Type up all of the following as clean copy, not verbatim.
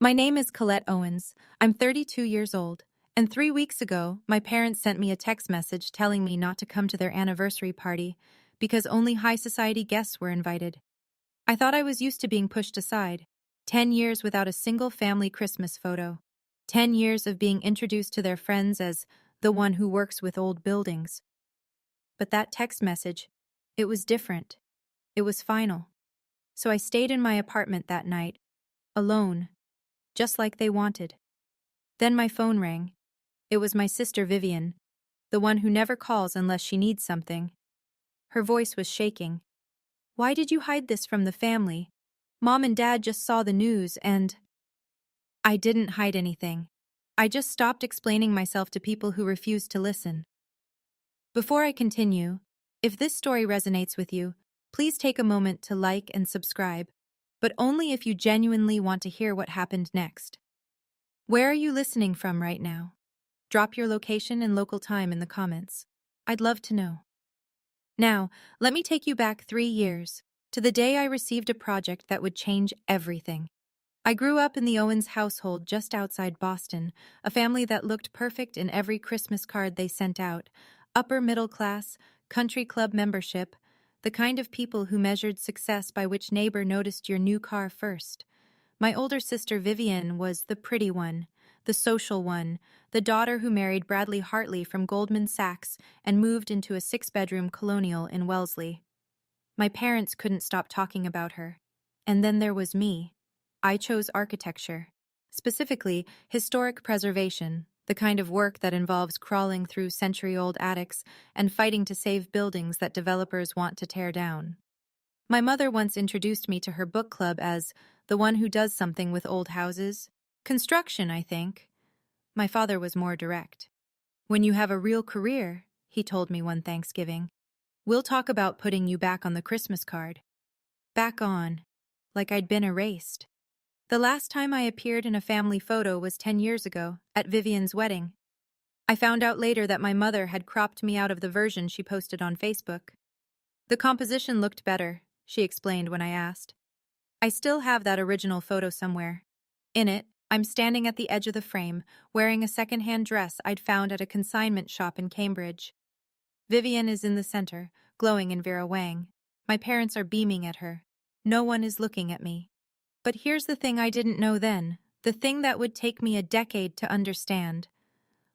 My name is Colette Owens. I'm 32 years old, and 3 weeks ago, my parents sent me a text message telling me not to come to their anniversary party because only high society guests were invited. I thought I was used to being pushed aside. 10 years without a single family Christmas photo. 10 years of being introduced to their friends as the one who works with old buildings. But that text message, it was different. It was final. So I stayed in my apartment that night, alone, just like they wanted. Then my phone rang. It was my sister Vivian, the one who never calls unless she needs something. Her voice was shaking. "Why did you hide this from the family? Mom and Dad just saw the news and—" I didn't hide anything. I just stopped explaining myself to people who refused to listen. Before I continue, if this story resonates with you, please take a moment to like and subscribe, but only if you genuinely want to hear what happened next. Where are you listening from right now? Drop your location and local time in the comments. I'd love to know. Now, let me take you back 3 years, to the day I received a project that would change everything. I grew up in the Owens household just outside Boston, a family that looked perfect in every Christmas card they sent out. Upper middle class, country club membership, the kind of people who measured success by which neighbor noticed your new car first. My older sister Vivian was the pretty one, the social one, the daughter who married Bradley Hartley from Goldman Sachs and moved into a 6-bedroom colonial in Wellesley. My parents couldn't stop talking about her. And then there was me. I chose architecture, specifically historic preservation, the kind of work that involves crawling through century-old attics and fighting to save buildings that developers want to tear down. My mother once introduced me to her book club as the one who does something with old houses. Construction, I think. My father was more direct. "When you have a real career," he told me one Thanksgiving, "we'll talk about putting you back on the Christmas card." Back on, like I'd been erased. The last time I appeared in a family photo was 10 years ago, at Vivian's wedding. I found out later that my mother had cropped me out of the version she posted on Facebook. "The composition looked better," she explained when I asked. I still have that original photo somewhere. In it, I'm standing at the edge of the frame, wearing a second-hand dress I'd found at a consignment shop in Cambridge. Vivian is in the center, glowing in Vera Wang. My parents are beaming at her. No one is looking at me. But here's the thing I didn't know then, the thing that would take me a decade to understand.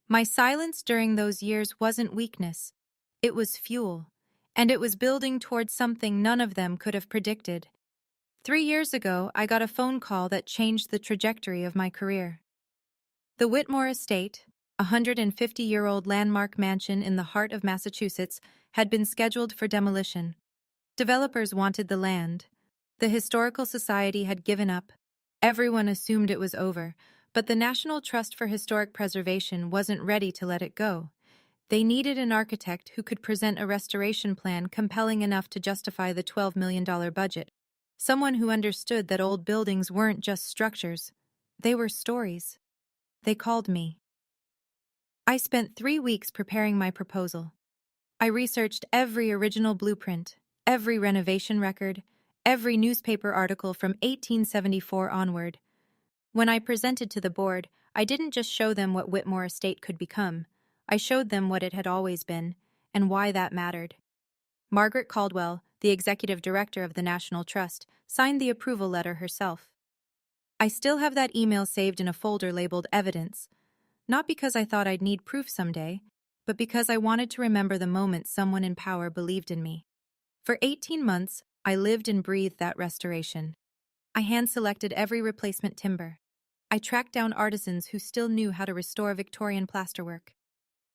My silence during those years wasn't weakness. It was fuel. And it was building towards something none of them could have predicted. 3 years ago, I got a phone call that changed the trajectory of my career. The Whitmore Estate, a 150-year-old landmark mansion in the heart of Massachusetts, had been scheduled for demolition. Developers wanted the land. The Historical Society had given up. Everyone assumed it was over, but the National Trust for Historic Preservation wasn't ready to let it go. They needed an architect who could present a restoration plan compelling enough to justify the $12 million budget. Someone who understood that old buildings weren't just structures. They were stories. They called me. I spent 3 weeks preparing my proposal. I researched every original blueprint, every renovation record, every newspaper article from 1874 onward. When I presented to the board, I didn't just show them what Whitmore Estate could become. I showed them what it had always been, and why that mattered. Margaret Caldwell, the executive director of the National Trust, signed the approval letter herself. I still have that email saved in a folder labeled Evidence, not because I thought I'd need proof someday, but because I wanted to remember the moment someone in power believed in me. For 18 months, I lived and breathed that restoration. I hand-selected every replacement timber. I tracked down artisans who still knew how to restore Victorian plasterwork.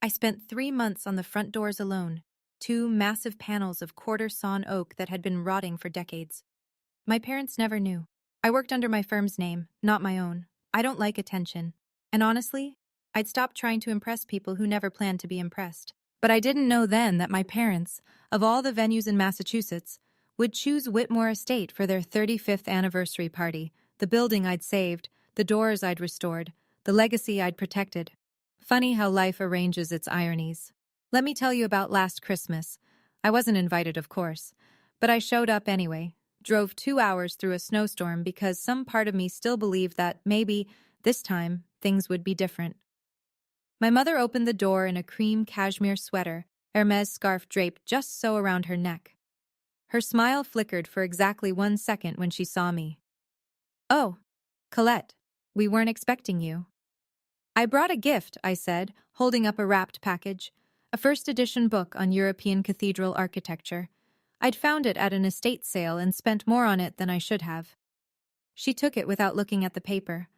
I spent 3 months on the front doors alone, 2 massive panels of quarter-sawn oak that had been rotting for decades. My parents never knew. I worked under my firm's name, not my own. I don't like attention. And honestly, I'd stopped trying to impress people who never planned to be impressed. But I didn't know then that my parents, of all the venues in Massachusetts, would choose Whitmore Estate for their 35th anniversary party, the building I'd saved, the doors I'd restored, the legacy I'd protected. Funny how life arranges its ironies. Let me tell you about last Christmas. I wasn't invited, of course, but I showed up anyway, Drove 2 hours through a snowstorm because some part of me still believed that maybe, this time, things would be different. My mother opened the door in a cream cashmere sweater, Hermes scarf draped just so around her neck. Her smile flickered for exactly 1 second when she saw me. "Oh, Colette, we weren't expecting you." "I brought a gift," I said, holding up a wrapped package, a first-edition book on European cathedral architecture. I'd found it at an estate sale and spent more on it than I should have. She took it without looking at the paper.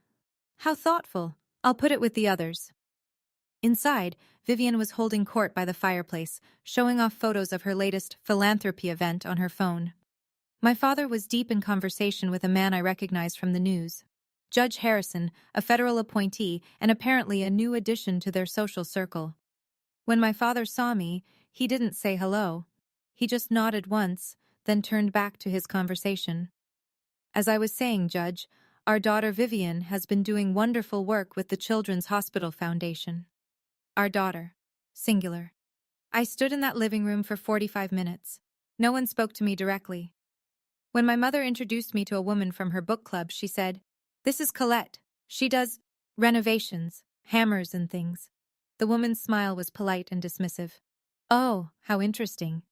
"How thoughtful. I'll put it with the others." Inside, Vivian was holding court by the fireplace, showing off photos of her latest philanthropy event on her phone. My father was deep in conversation with a man I recognized from the news. Judge Harrison, a federal appointee and apparently a new addition to their social circle. When my father saw me, he didn't say hello. He just nodded once, then turned back to his conversation. "As I was saying, Judge, our daughter Vivian has been doing wonderful work with the Children's Hospital Foundation." Our daughter. Singular. I stood in that living room for 45 minutes. No one spoke to me directly. When my mother introduced me to a woman from her book club, she said, "This is Colette. She does renovations, hammers and things." The woman's smile was polite and dismissive. "Oh, how interesting."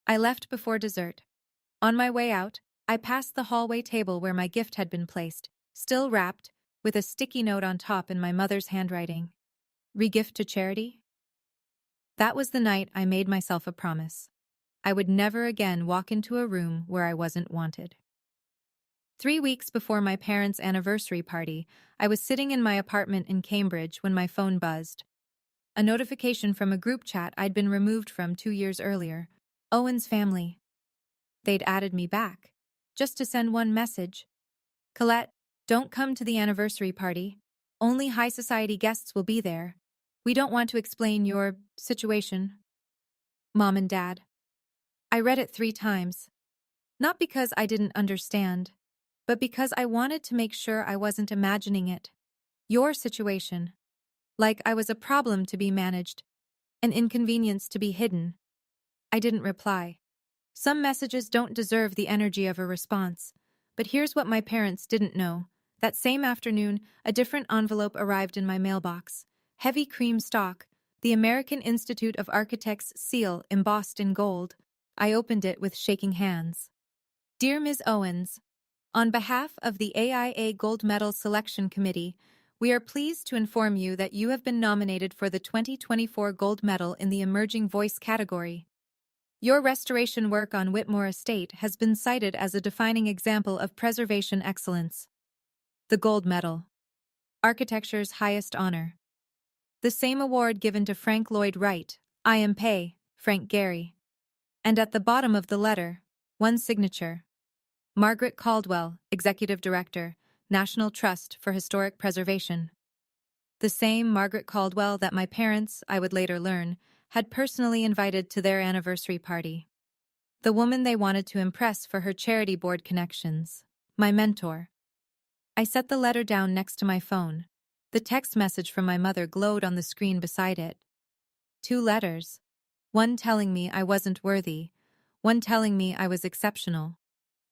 I left before dessert. On my way out, I passed the hallway table where my gift had been placed, still wrapped, with a sticky note on top in my mother's handwriting. "Regift to charity?" That was the night I made myself a promise. I would never again walk into a room where I wasn't wanted. 3 weeks before my parents' anniversary party, I was sitting in my apartment in Cambridge when my phone buzzed. A notification from a group chat I'd been removed from 2 years earlier. Owen's family. They'd added me back, just to send one message. "Colette, don't come to the anniversary party. Only high society guests will be there. We don't want to explain your situation. Mom and Dad." I read it 3 times. Not because I didn't understand, but because I wanted to make sure I wasn't imagining it. Your situation. Like I was a problem to be managed, an inconvenience to be hidden. I didn't reply. Some messages don't deserve the energy of a response. But here's what my parents didn't know. That same afternoon, a different envelope arrived in my mailbox. Heavy cream stock, the American Institute of Architects seal embossed in gold. I opened it with shaking hands. "Dear Ms. Owens, on behalf of the AIA Gold Medal Selection Committee, we are pleased to inform you that you have been nominated for the 2024 Gold Medal in the Emerging Voice category. Your restoration work on Whitmore Estate has been cited as a defining example of preservation excellence." The Gold Medal. Architecture's highest honor. The same award given to Frank Lloyd Wright, I.M.P., Frank Gehry. And at the bottom of the letter, one signature. Margaret Caldwell, Executive Director, National Trust for Historic Preservation. The same Margaret Caldwell that my parents, I would later learn, had personally invited to their anniversary party. The woman they wanted to impress for her charity board connections. My mentor. I set the letter down next to my phone. The text message from my mother glowed on the screen beside it. 2 letters. One telling me I wasn't worthy, one telling me I was exceptional.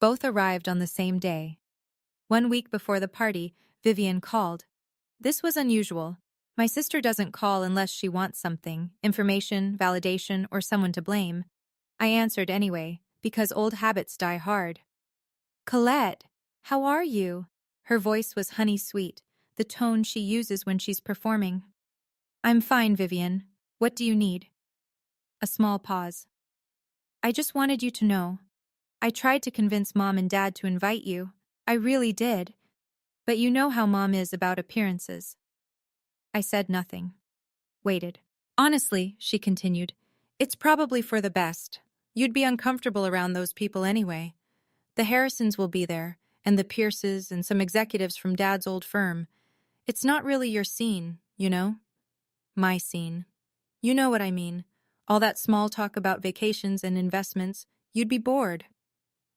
Both arrived on the same day. 1 week before the party, Vivian called. This was unusual. My sister doesn't call unless she wants something, information, validation, or someone to blame. I answered anyway, because old habits die hard. "Colette, how are you?" Her voice was honey-sweet, the tone she uses when she's performing. "I'm fine, Vivian. What do you need?" A small pause. "I just wanted you to know. I tried to convince Mom and Dad to invite you. I really did. But you know how Mom is about appearances." I said nothing. Waited. "Honestly," she continued, "it's probably for the best. You'd be uncomfortable around those people anyway. The Harrisons will be there, and the Pierces and some executives from Dad's old firm. It's not really your scene, you know? My scene. You know what I mean. All that small talk about vacations and investments. You'd be bored."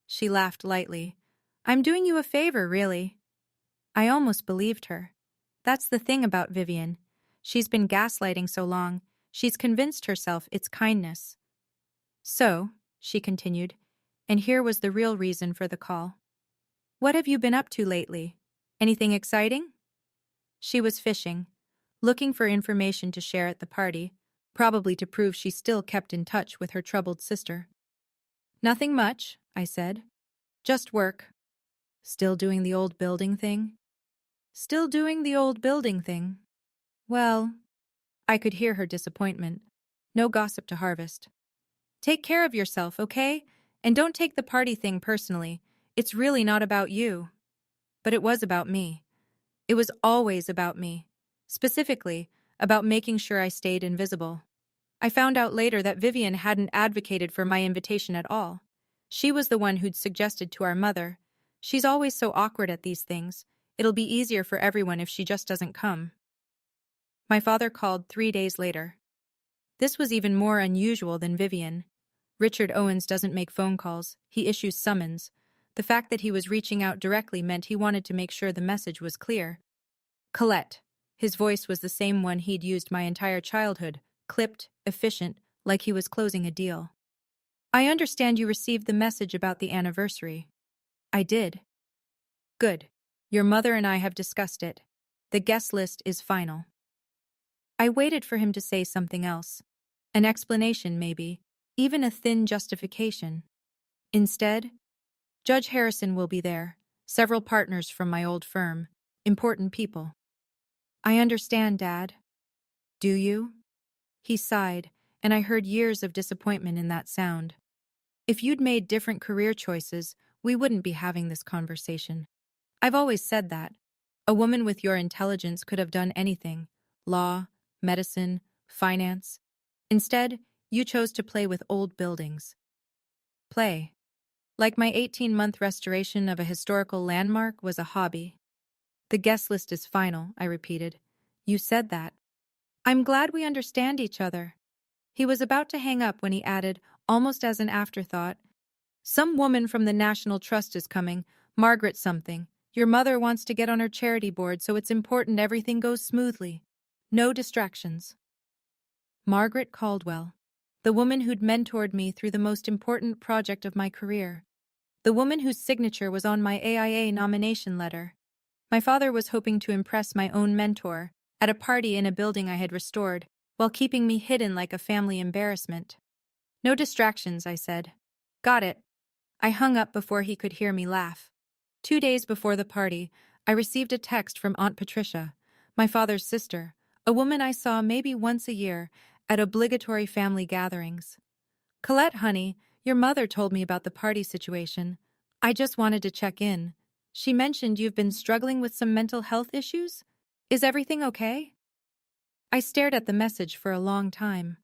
She laughed lightly. "I'm doing you a favor, really." I almost believed her. That's the thing about Vivian. She's been gaslighting so long, she's convinced herself it's kindness. "So," she continued, And here was the real reason for the call. "What have you been up to lately? Anything exciting?" She was fishing, looking for information to share at the party, probably to prove she still kept in touch with her troubled sister. "Nothing much," I said. "Just work." "Still doing the old building thing?" "Still doing the old building thing." "Well," I could hear her disappointment. No gossip to harvest. "Take care of yourself, okay? And don't take the party thing personally. It's really not about you." But it was about me. It was always about me. Specifically, about making sure I stayed invisible. I found out later that Vivian hadn't advocated for my invitation at all. She was the one who'd suggested to our mother, "She's always so awkward at these things. It'll be easier for everyone if she just doesn't come." My father called 3 days later. This was even more unusual than Vivian. Richard Owens doesn't make phone calls, he issues summons. The fact that he was reaching out directly meant he wanted to make sure the message was clear. "Colette." His voice was the same one he'd used my entire childhood, clipped, efficient, like he was closing a deal. "I understand you received the message about the anniversary." "I did." "Good. Your mother and I have discussed it. The guest list is final." I waited for him to say something else. An explanation, maybe, even a thin justification. Instead, "Judge Harrison will be there, several partners from my old firm, important people." "I understand, Dad." "Do you?" He sighed, and I heard years of disappointment in that sound. "If you'd made different career choices, we wouldn't be having this conversation. I've always said that. A woman with your intelligence could have done anything: law, medicine, finance. Instead, you chose to play with old buildings." Play. Like my 18-month restoration of a historical landmark was a hobby. "The guest list is final," I repeated. "You said that." "I'm glad we understand each other." He was about to hang up when he added, almost as an afterthought, "Some woman from the National Trust is coming, Margaret something. Your mother wants to get on her charity board, so it's important everything goes smoothly. No distractions." Margaret Caldwell. The woman who'd mentored me through the most important project of my career. The woman whose signature was on my AIA nomination letter. My father was hoping to impress my own mentor at a party in a building I had restored, while keeping me hidden like a family embarrassment. "No distractions," I said. "Got it." I hung up before he could hear me laugh. 2 days before the party, I received a text from Aunt Patricia, my father's sister, a woman I saw maybe once a year at obligatory family gatherings. "Colette, honey, your mother told me about the party situation. I just wanted to check in. She mentioned you've been struggling with some mental health issues? Is everything okay?" I stared at the message for a long time.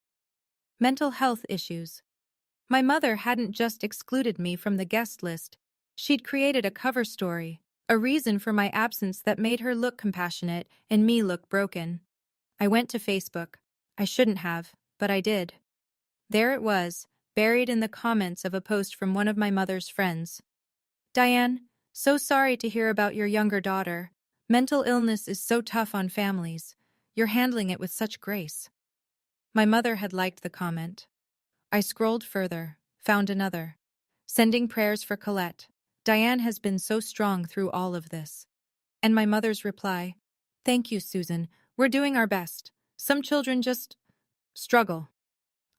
Mental health issues. My mother hadn't just excluded me from the guest list. She'd created a cover story, a reason for my absence that made her look compassionate and me look broken. I went to Facebook. I shouldn't have, but I did. There it was, buried in the comments of a post from one of my mother's friends. "Diane, so sorry to hear about your younger daughter. Mental illness is so tough on families. You're handling it with such grace." My mother had liked the comment. I scrolled further, found another. "Sending prayers for Colette. Diane has been so strong through all of this." And my mother's reply, "Thank you, Susan. We're doing our best. Some children just struggle."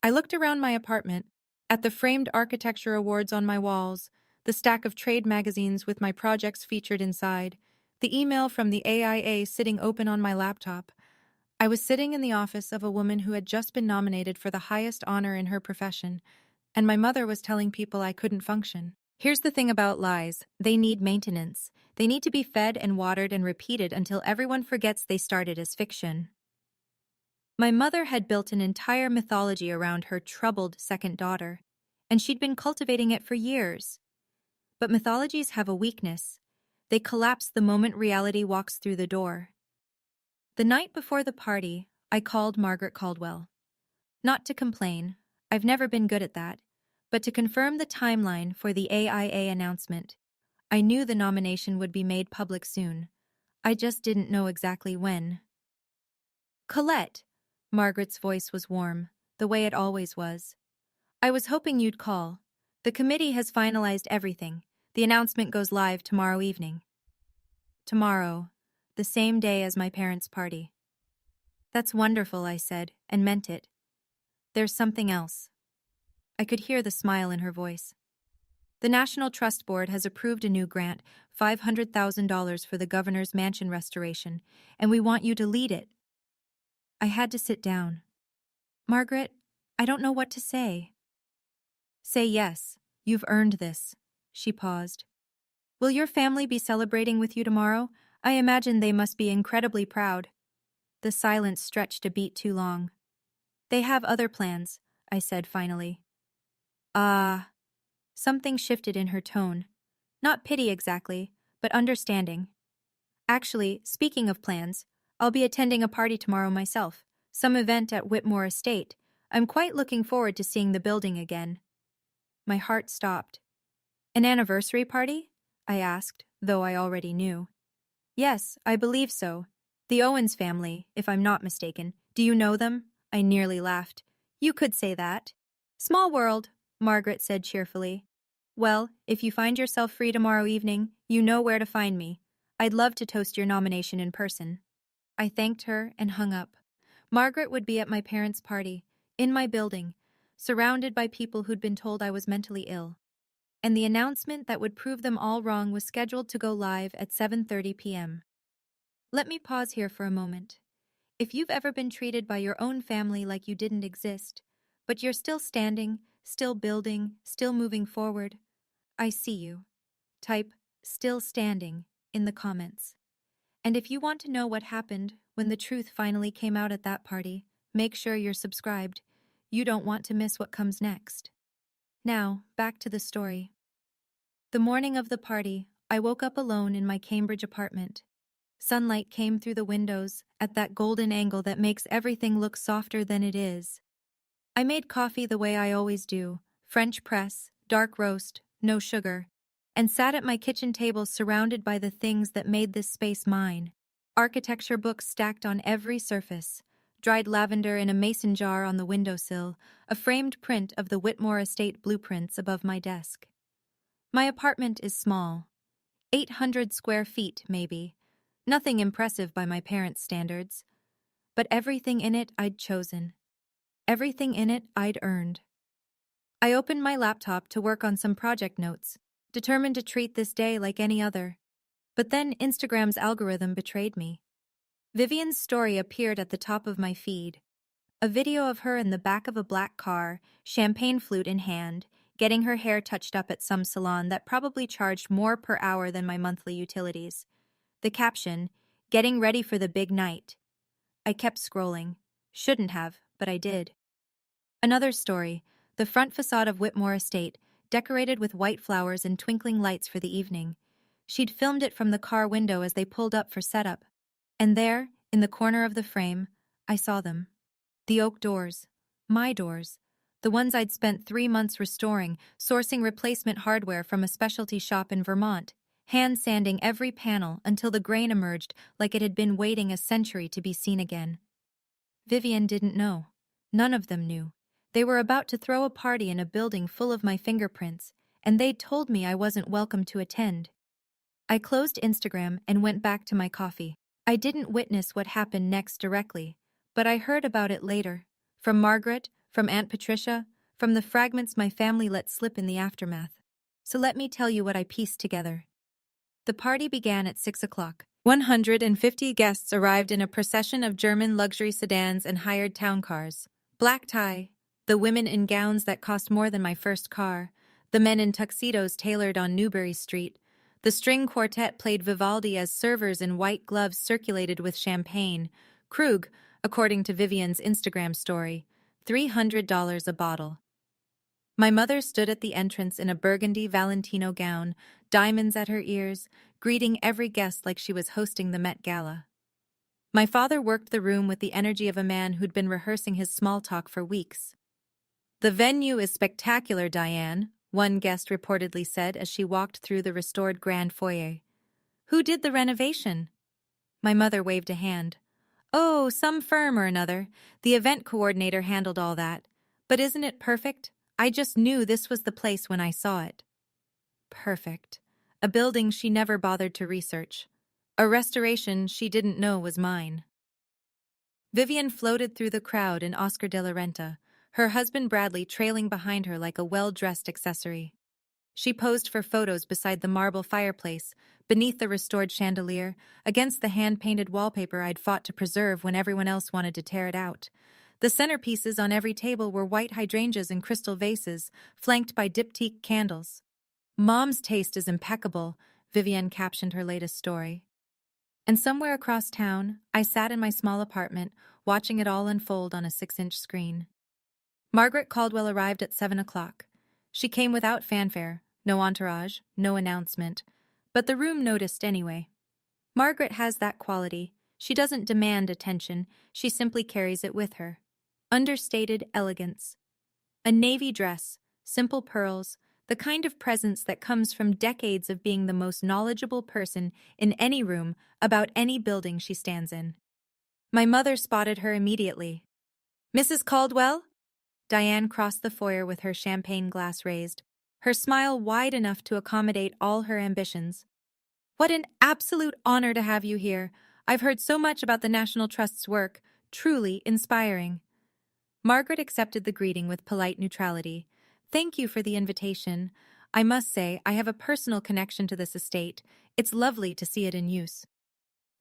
I looked around my apartment, at the framed architecture awards on my walls, the stack of trade magazines with my projects featured inside, the email from the AIA sitting open on my laptop. I was sitting in the office of a woman who had just been nominated for the highest honor in her profession, and my mother was telling people I couldn't function. Here's the thing about lies: they need maintenance. They need to be fed and watered and repeated until everyone forgets they started as fiction. My mother had built an entire mythology around her troubled second daughter, and she'd been cultivating it for years. But mythologies have a weakness. They collapse the moment reality walks through the door. The night before the party, I called Margaret Caldwell. Not to complain, I've never been good at that, but to confirm the timeline for the AIA announcement. I knew the nomination would be made public soon. I just didn't know exactly when. "Colette," Margaret's voice was warm, the way it always was. "I was hoping you'd call. The committee has finalized everything. The announcement goes live tomorrow evening. Tomorrow, the same day as my parents' party. That's wonderful, I said, and meant it. There's something else. I could hear the smile in her voice. The National Trust Board has approved a new grant, $500,000 for the governor's mansion restoration, and we want you to lead it. I had to sit down. Margaret, I don't know what to say. Say yes, you've earned this. She paused. Will your family be celebrating with you tomorrow? I imagine they must be incredibly proud. The silence stretched a beat too long. They have other plans, I said finally. Ah. Something shifted in her tone. Not pity exactly, but understanding. Actually, speaking of plans, I'll be attending a party tomorrow myself, some event at Whitmore Estate. I'm quite looking forward to seeing the building again. My heart stopped. An anniversary party? I asked, though I already knew. Yes, I believe so. The Owens family, if I'm not mistaken. Do you know them? I nearly laughed. You could say that. Small world, Margaret said cheerfully. Well, if you find yourself free tomorrow evening, you know where to find me. I'd love to toast your nomination in person. I thanked her and hung up. Margaret would be at my parents' party, in my building, surrounded by people who'd been told I was mentally ill. And the announcement that would prove them all wrong was scheduled to go live at 7:30 p.m. Let me pause here for a moment. If you've ever been treated by your own family like you didn't exist, but you're still standing, still building, still moving forward, I see you. Type "still standing" in the comments. And if you want to know what happened when the truth finally came out at that party, make sure you're subscribed. You don't want to miss what comes next. Now, back to the story. The morning of the party, I woke up alone in my Cambridge apartment. Sunlight came through the windows at that golden angle that makes everything look softer than it is. I made coffee the way I always do, French press, dark roast, no sugar, and sat at my kitchen table surrounded by the things that made this space mine. Architecture books stacked on every surface, dried lavender in a mason jar on the windowsill, a framed print of the Whitmore Estate blueprints above my desk. My apartment is small, 800 square feet, maybe. Nothing impressive by my parents' standards. But everything in it I'd chosen. Everything in it I'd earned. I opened my laptop to work on some project notes, determined to treat this day like any other. But then Instagram's algorithm betrayed me. Vivian's story appeared at the top of my feed. A video of her in the back of a black car, champagne flute in hand, getting her hair touched up at some salon that probably charged more per hour than my monthly utilities. The caption, "Getting ready for the big night." I kept scrolling. Shouldn't have, but I did. Another story, the front facade of Whitmore Estate, decorated with white flowers and twinkling lights for the evening. She'd filmed it from the car window as they pulled up for setup. And there, in the corner of the frame, I saw them. The oak doors. My doors. The ones I'd spent 3 months restoring, sourcing replacement hardware from a specialty shop in Vermont, hand-sanding every panel until the grain emerged like it had been waiting a century to be seen again. Vivian didn't know. None of them knew. They were about to throw a party in a building full of my fingerprints, and they'd told me I wasn't welcome to attend. I closed Instagram and went back to my coffee. I didn't witness what happened next directly, but I heard about it later. From Margaret, from Aunt Patricia, from the fragments my family let slip in the aftermath. So let me tell you what I pieced together. The party began at 6 o'clock. 150 guests arrived in a procession of German luxury sedans and hired town cars. Black tie, the women in gowns that cost more than my first car, the men in tuxedos tailored on Newbury Street. The string quartet played Vivaldi as servers in white gloves circulated with champagne. Krug, according to Vivian's Instagram story, $300 a bottle. My mother stood at the entrance in a burgundy Valentino gown, diamonds at her ears, greeting every guest like she was hosting the Met Gala. My father worked the room with the energy of a man who'd been rehearsing his small talk for weeks. "The venue is spectacular, Diane," one guest reportedly said as she walked through the restored grand foyer. "Who did the renovation?" My mother waved a hand. "Oh, some firm or another. The event coordinator handled all that. But isn't it perfect? I just knew this was the place when I saw it. Perfect. A building she never bothered to research. A restoration she didn't know was mine. Vivian floated through the crowd in Oscar de la Renta, her husband Bradley trailing behind her like a well-dressed accessory. She posed for photos beside the marble fireplace, beneath the restored chandelier, against the hand-painted wallpaper I'd fought to preserve when everyone else wanted to tear it out. The centerpieces on every table were white hydrangeas in crystal vases, flanked by diptyque candles. "Mom's taste is impeccable," Vivian captioned her latest story. And somewhere across town, I sat in my small apartment, watching it all unfold on a 6-inch screen. Margaret Caldwell arrived at 7 o'clock. She came without fanfare, no entourage, no announcement. But the room noticed anyway. Margaret has that quality. She doesn't demand attention, she simply carries it with her. Understated elegance. A navy dress, simple pearls, the kind of presence that comes from decades of being the most knowledgeable person in any room about any building she stands in. My mother spotted her immediately. "Mrs. Caldwell?" Diane crossed the foyer with her champagne glass raised, her smile wide enough to accommodate all her ambitions. "What an absolute honor to have you here. I've heard so much about the National Trust's work, truly inspiring." Margaret accepted the greeting with polite neutrality. "Thank you for the invitation. I must say, I have a personal connection to this estate. It's lovely to see it in use."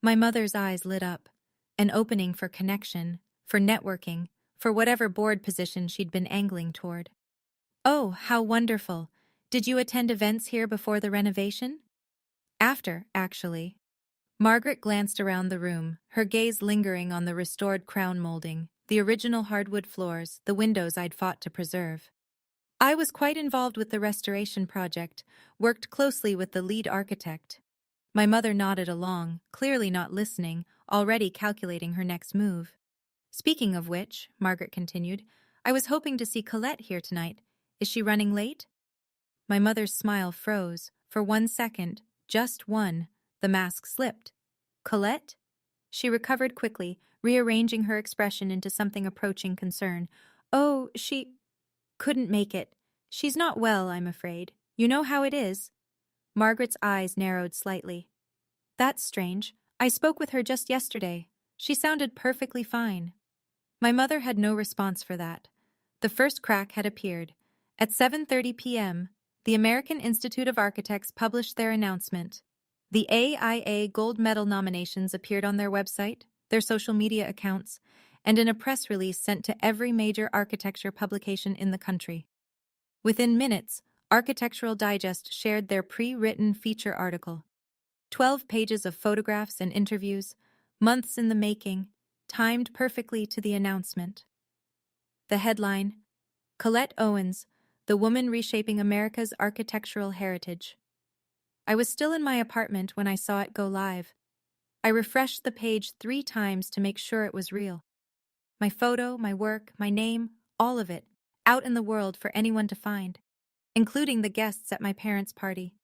My mother's eyes lit up. An opening for connection, for networking, for whatever board position she'd been angling toward. "Oh, how wonderful. Did you attend events here before the renovation?" "After, actually." Margaret glanced around the room, her gaze lingering on the restored crown molding, the original hardwood floors, the windows I'd fought to preserve. "I was quite involved with the restoration project, worked closely with the lead architect." My mother nodded along, clearly not listening, already calculating her next move. "Speaking of which," Margaret continued, "I was hoping to see Colette here tonight. Is she running late?" My mother's smile froze. For 1 second, just one, the mask slipped. "Colette?" She recovered quickly, rearranging her expression into something approaching concern. "Oh, she couldn't make it. She's not well, I'm afraid. You know how it is." Margaret's eyes narrowed slightly. "That's strange. I spoke with her just yesterday. She sounded perfectly fine." My mother had no response for that. The first crack had appeared. At 7:30 p.m., the American Institute of Architects published their announcement. The AIA Gold Medal nominations appeared on their website, their social media accounts, and in a press release sent to every major architecture publication in the country. Within minutes, Architectural Digest shared their pre-written feature article. 12 pages of photographs and interviews, months in the making, timed perfectly to the announcement. The headline, "Colette Owens, the woman reshaping America's architectural heritage." I was still in my apartment when I saw it go live. I refreshed the page 3 times to make sure it was real. My photo, my work, my name, all of it, out in the world for anyone to find, including the guests at my parents' party.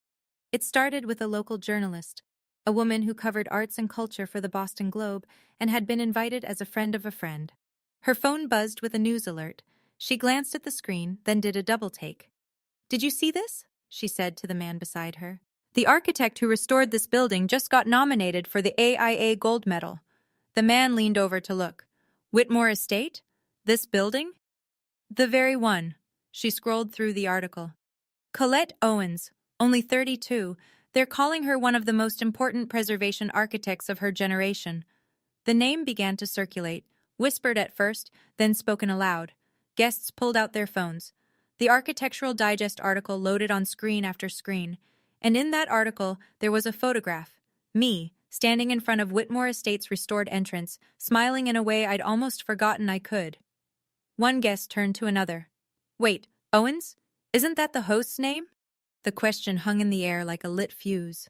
It started with a local journalist, a woman who covered arts and culture for the Boston Globe and had been invited as a friend of a friend. Her phone buzzed with a news alert. She glanced at the screen, then did a double take. "Did you see this?" she said to the man beside her. "The architect who restored this building just got nominated for the AIA Gold Medal." The man leaned over to look. "Whitmore Estate? This building?" "The very one." She scrolled through the article. "Colette Owens, only 32. They're calling her one of the most important preservation architects of her generation." The name began to circulate, whispered at first, then spoken aloud. Guests pulled out their phones. The Architectural Digest article loaded on screen after screen, and in that article there was a photograph. Me, standing in front of Whitmore Estate's restored entrance, smiling in a way I'd almost forgotten I could. One guest turned to another. "Wait, Owens? Isn't that the host's name?" The question hung in the air like a lit fuse.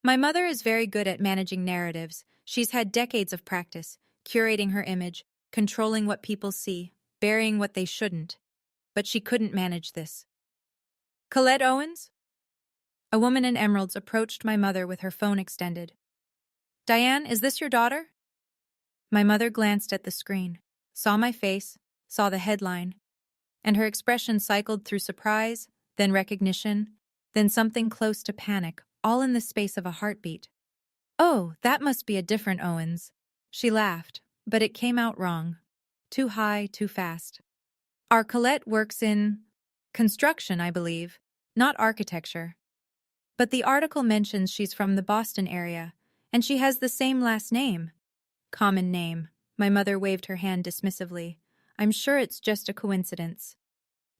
My mother is very good at managing narratives. She's had decades of practice, curating her image, controlling what people see, burying what they shouldn't. But she couldn't manage this. "Colette Owens?" A woman in emeralds approached my mother with her phone extended. "Diane, is this your daughter?" My mother glanced at the screen, saw my face, saw the headline. and her expression cycled through surprise, then recognition, then something close to panic, all in the space of a heartbeat. "Oh, that must be a different Owens." She laughed, but it came out wrong. Too high, too fast. "Our Colette works in construction, I believe, not architecture. But the article mentions she's from the Boston area, and she has the same last name." "Common name." My mother waved her hand dismissively. "I'm sure it's just a coincidence."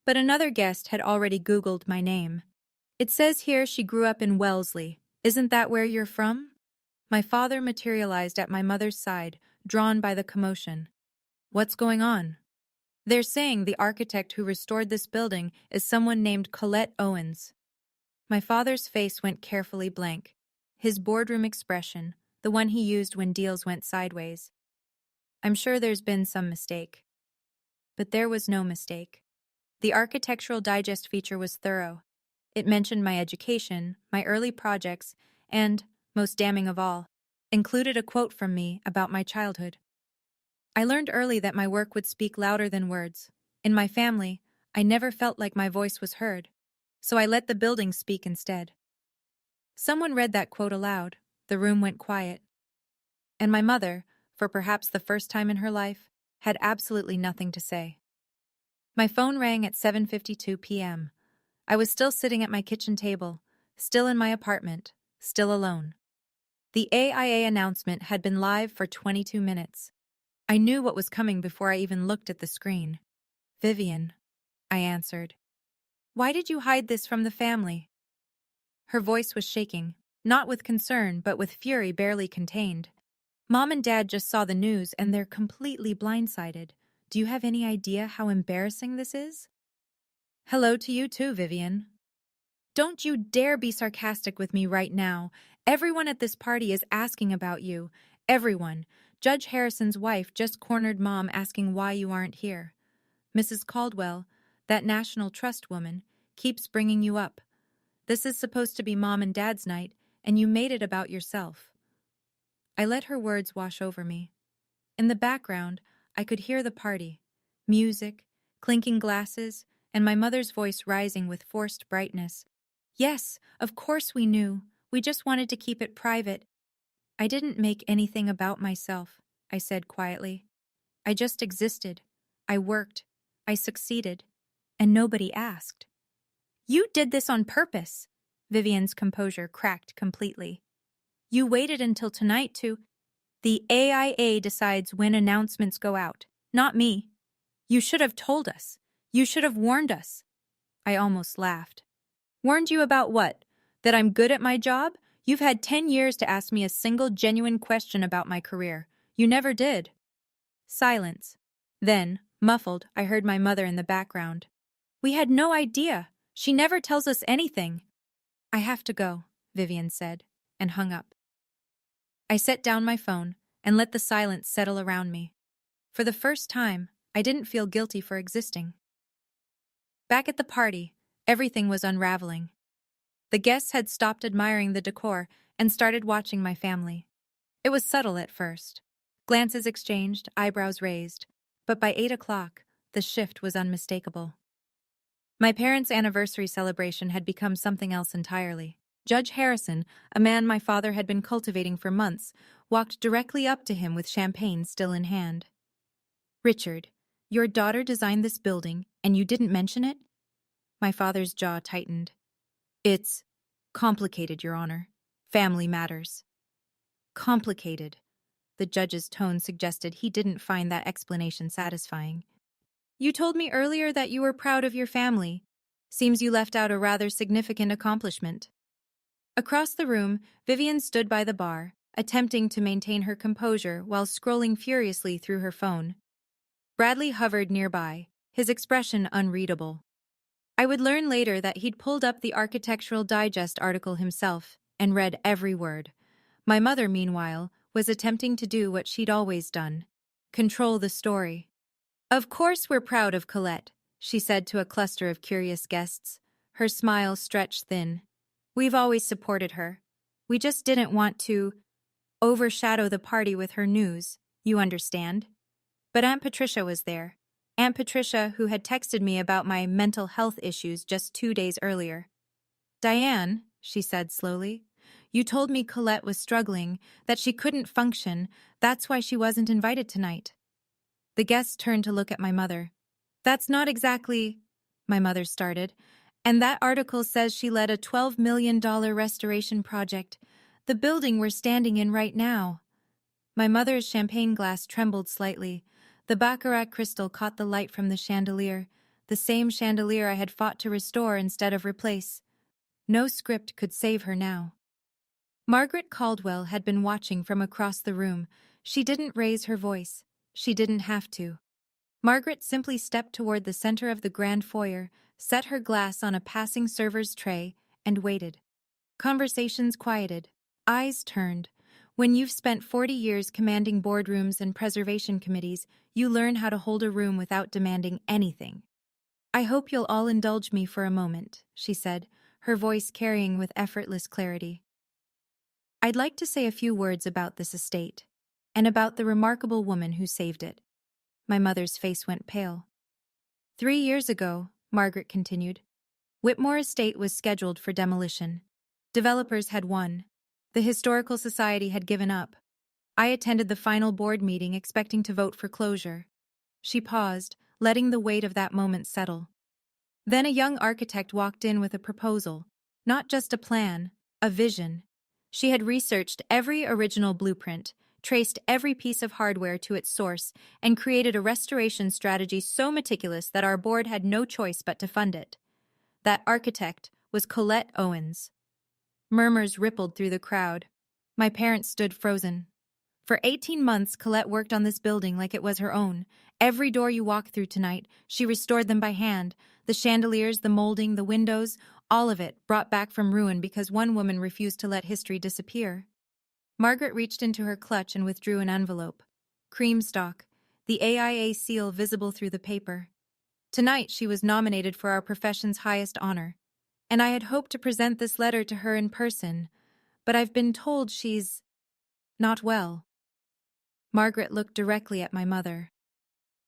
But another guest had already Googled my name. "It says here she grew up in Wellesley. Isn't that where you're from?" My father materialized at my mother's side, drawn by the commotion. "What's going on?" "They're saying the architect who restored this building is someone named Colette Owens." My father's face went carefully blank. His boardroom expression, the one he used when deals went sideways. "I'm sure there's been some mistake." But there was no mistake. The Architectural Digest feature was thorough. It mentioned my education, my early projects, and, most damning of all, included a quote from me about my childhood. I learned early that my work would speak louder than words. In my family, I never felt like my voice was heard, so I let the building speak instead. Someone read that quote aloud. The room went quiet. And my mother, for perhaps the first time in her life, had absolutely nothing to say. My phone rang at 7:52 p.m. I was still sitting at my kitchen table, still in my apartment, still alone. The AIA announcement had been live for 22 minutes. I knew what was coming before I even looked at the screen. "Vivian," I answered. "Why did you hide this from the family?" Her voice was shaking, not with concern but with fury barely contained. "Mom and Dad just saw the news and they're completely blindsided. Do you have any idea how embarrassing this is?" "Hello to you too, Vivian." "Don't you dare be sarcastic with me right now. Everyone at this party is asking about you. Everyone. Judge Harrison's wife just cornered Mom asking why you aren't here. Mrs. Caldwell, that National Trust woman, keeps bringing you up. This is supposed to be Mom and Dad's night, and you made it about yourself." I let her words wash over me. In the background, I could hear the party. Music, clinking glasses, and my mother's voice rising with forced brightness. "Yes, of course we knew. We just wanted to keep it private." "I didn't make anything about myself," I said quietly. "I just existed. I worked. I succeeded. And nobody asked." "You did this on purpose." Vivian's composure cracked completely. "You waited until tonight to—" "The AIA decides when announcements go out, not me. You should have told us. You should have warned us." I almost laughed. "Warned you about what? That I'm good at my job? You've had 10 years to ask me a single genuine question about my career. You never did." Silence. Then, muffled, I heard my mother in the background. "We had no idea. She never tells us anything." "I have to go," Vivian said, and hung up. I set down my phone and let the silence settle around me. For the first time, I didn't feel guilty for existing. Back at the party, everything was unraveling. The guests had stopped admiring the decor and started watching my family. It was subtle at first. Glances exchanged, eyebrows raised, but by 8 o'clock, the shift was unmistakable. My parents' anniversary celebration had become something else entirely. Judge Harrison, a man my father had been cultivating for months, walked directly up to him with champagne still in hand. "Richard, your daughter designed this building, and you didn't mention it?" My father's jaw tightened. "It's complicated, Your Honor. Family matters." "Complicated." The judge's tone suggested he didn't find that explanation satisfying. "You told me earlier that you were proud of your family. Seems you left out a rather significant accomplishment." Across the room, Vivian stood by the bar, attempting to maintain her composure while scrolling furiously through her phone. Bradley hovered nearby, his expression unreadable. I would learn later that he'd pulled up the Architectural Digest article himself and read every word. My mother, meanwhile, was attempting to do what she'd always done: control the story. "Of course we're proud of Colette," she said to a cluster of curious guests. Her smile stretched thin. "We've always supported her. We just didn't want to overshadow the party with her news, you understand. But Aunt Patricia was there. Aunt Patricia, who had texted me about my mental health issues just 2 days earlier. Diane, she said slowly, you told me Colette was struggling, that she couldn't function, that's why she wasn't invited tonight. The guest turned to look at my mother. That's not exactly, my mother started, and that article says she led a $12 million restoration project, the building we're standing in right now. My mother's champagne glass trembled slightly. The baccarat crystal caught the light from the chandelier, the same chandelier I had fought to restore instead of replace. No script could save her now. Margaret Caldwell had been watching from across the room. She didn't raise her voice. She didn't have to. Margaret simply stepped toward the center of the grand foyer, set her glass on a passing server's tray, and waited. Conversations quieted. Eyes turned. When you've spent 40 years commanding boardrooms and preservation committees, you learn how to hold a room without demanding anything. I hope you'll all indulge me for a moment, she said, her voice carrying with effortless clarity. I'd like to say a few words about this estate, and about the remarkable woman who saved it. My mother's face went pale. 3 years ago, Margaret continued, Whitmore Estate was scheduled for demolition. Developers had won. The Historical Society had given up. I attended the final board meeting expecting to vote for closure. She paused, letting the weight of that moment settle. Then a young architect walked in with a proposal, not just a plan, a vision. She had researched every original blueprint, traced every piece of hardware to its source, and created a restoration strategy so meticulous that our board had no choice but to fund it. That architect was Colette Owens. Murmurs rippled through the crowd. My parents stood frozen. For 18 months, Colette worked on this building like it was her own. Every door you walk through tonight, she restored them by hand. The chandeliers, the molding, the windows, all of it brought back from ruin because one woman refused to let history disappear. Margaret reached into her clutch and withdrew an envelope. Creamstock, the AIA seal visible through the paper. Tonight she was nominated for our profession's highest honor, and I had hoped to present this letter to her in person, but I've been told she's not well. Margaret looked directly at my mother.